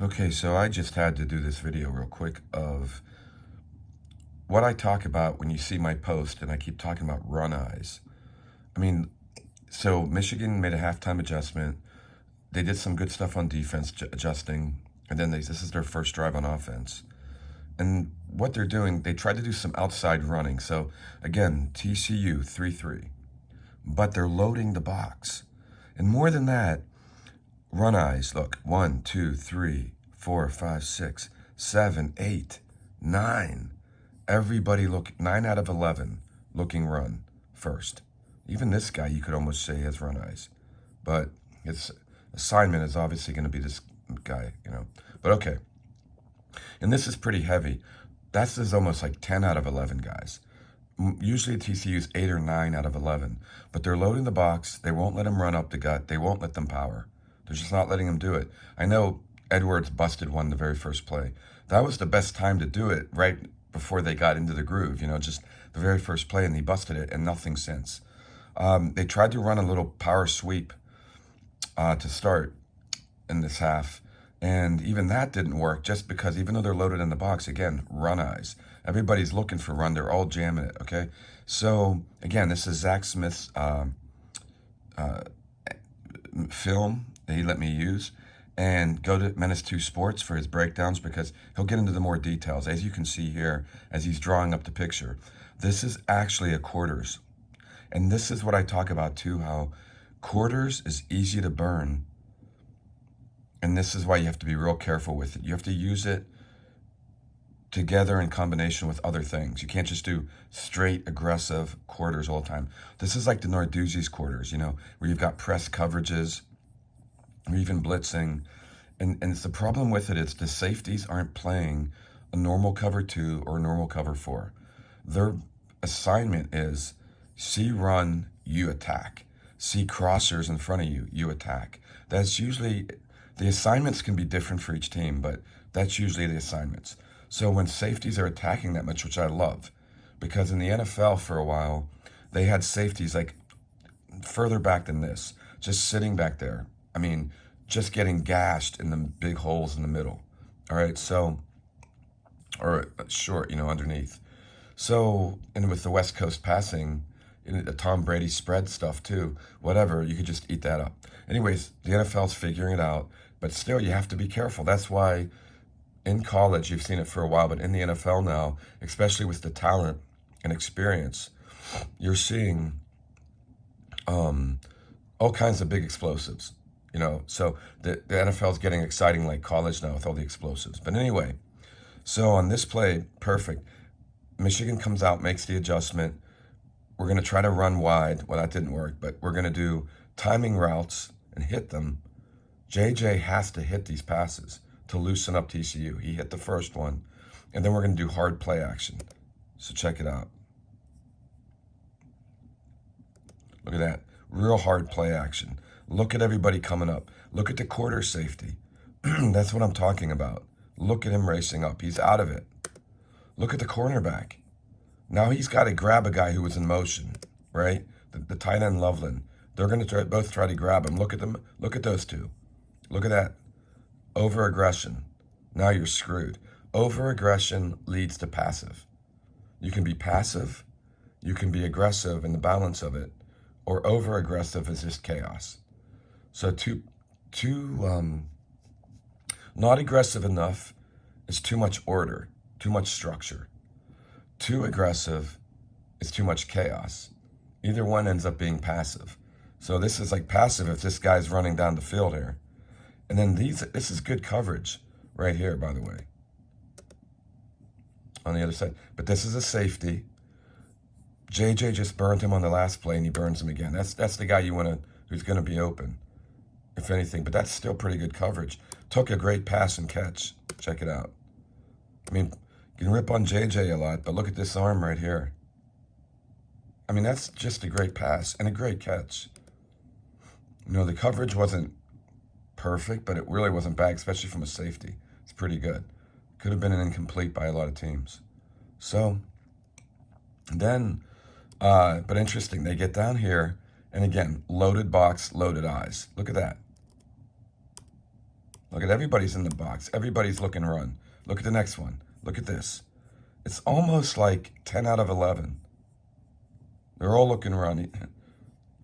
Okay, so I just had to do this video real quick of what I talk about when you see my post, and I keep talking about run eyes. I mean, so Michigan made a halftime adjustment. They did some good stuff on defense, adjusting, and then this is their first drive on offense. And what they're doing, they tried to do some outside running. So again, TCU 3-3, but they're loading the box. And more than that, run eyes. Look, 1, 2, 3, 4, 5, 6, 7, 8, 9. Everybody look 9 out of 11 looking run first. Even this guy, you could almost say, has run eyes, but his assignment is obviously going to be this guy, you know. But okay, and this is pretty heavy. This is almost like 10 out of 11 guys. Usually TCU's 8 or 9 out of 11, but they're loading the box. They won't let him run up the gut. They won't let them power. They're just not letting him do it. I know Edwards busted one the very first play. That was the best time to do it, right before they got into the groove, you know, just the very first play, and he busted it, and nothing since. They tried to run a little power sweep to start in this half, and even that didn't work, just because even though they're loaded in the box, again, run eyes. Everybody's looking for run. They're all jamming it, okay? So, again, this is Zach Smith's film that he let me use. And go to Menace 2 Sports for his breakdowns, because he'll get into the more details. As you can see here, as he's drawing up the picture, this is actually a quarters. And this is what I talk about too, how quarters is easy to burn. And this is why you have to be real careful with it. You have to use it together in combination with other things. You can't just do straight aggressive quarters all the time. This is like the Narduzzi's quarters, you know, where you've got press coverages, or even blitzing. And it's the problem with it is the safeties aren't playing a normal cover 2 or a normal cover 4. Their assignment is see run, you attack. See crossers in front of you, you attack. That's usually, the assignments can be different for each team, but that's usually the assignments. So when safeties are attacking that much, which I love, because in the NFL for a while, they had safeties like further back than this, just sitting back there. I mean, just getting gashed in the big holes in the middle. All right, so, or short, you know, underneath. So, and with the West Coast passing, the Tom Brady spread stuff too, whatever, you could just eat that up. Anyways, the NFL's figuring it out, but still, you have to be careful. That's why in college, you've seen it for a while, but in the NFL now, especially with the talent and experience, you're seeing all kinds of big explosives. You know, so the NFL is getting exciting like college now with all the explosives. But anyway, so on this play, perfect. Michigan comes out, makes the adjustment. We're going to try to run wide. Well, that didn't work, but we're going to do timing routes and hit them. JJ has to hit these passes to loosen up TCU. He hit the first one, and then we're going to do hard play action. So check it out. Look at that. Real hard play action. Look at everybody coming up. Look at the quarter safety. That's what I'm talking about. Look at him racing up. He's out of it. Look at the cornerback. Now he's got to grab a guy who was in motion, right? The tight end Loveland. They're going to both try to grab him. Look at them. Look at those two. Look at that. Over-aggression. Now you're screwed. Over-aggression leads to passive. You can be passive. You can be aggressive in the balance of it. Or over-aggressive is just chaos. So not aggressive enough is too much order, too much structure. Too aggressive is too much chaos. Either one ends up being passive. So this is like passive if this guy's running down the field here. And then this is good coverage right here, by the way, on the other side. But this is a safety. JJ just burned him on the last play, and he burns him again. That's the guy you want to, who's going to be open, if anything. But that's still pretty good coverage. Took a great pass and catch. Check it out. I mean, you can rip on JJ a lot, but look at this arm right here. I mean, that's just a great pass and a great catch. You know, the coverage wasn't perfect, but it really wasn't bad, especially from a safety. It's pretty good. Could have been an incomplete by a lot of teams. So then, but interesting, they get down here, and again, loaded box, loaded eyes. Look at that. Look at everybody's in the box. Everybody's looking run. Look at the next one. Look at this. It's almost like 10 out of 11. They're all looking run.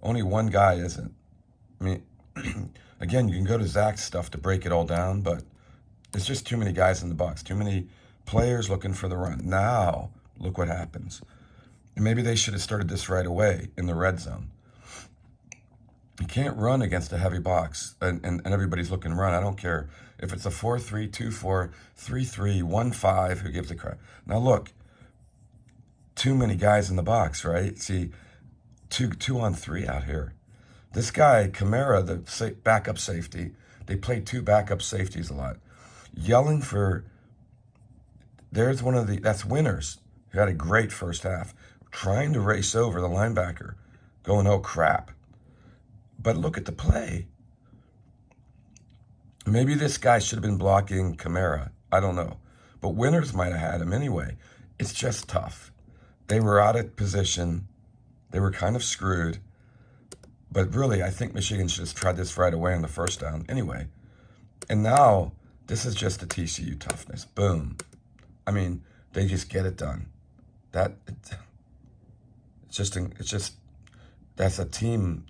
Only one guy isn't. I mean, again, you can go to Zach's stuff to break it all down, but it's just too many guys in the box. Too many players looking for the run. Now, look what happens. And maybe they should have started this right away in the red zone. You can't run against a heavy box and everybody's looking run. I don't care if it's a 4-3, 2-4, 3-3, 1-5, who gives a crap. Now look, too many guys in the box, right? See, two on three out here. This guy, Kamara, the backup safety, they play two backup safeties a lot. Yelling for, there's one of that's Winners, who had a great first half, trying to race over the linebacker, going, oh crap. But look at the play. Maybe this guy should have been blocking Kamara. I don't know. But Winners might have had him anyway. It's just tough. They were out of position. They were kind of screwed. But really, I think Michigan should have tried this right away on the first down. Anyway. And now, this is just the TCU toughness. Boom. I mean, they just get it done. It's just, that's a team.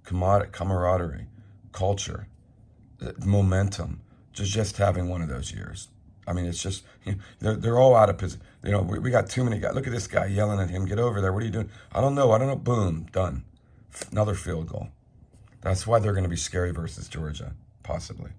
Camaraderie, culture, momentum, just having one of those years. I mean, it's just, they're all out of position. We got too many guys. Look at this guy yelling at him, get over there. What are you doing? I don't know. Boom, done. Another field goal. That's why they're going to be scary versus Georgia, possibly.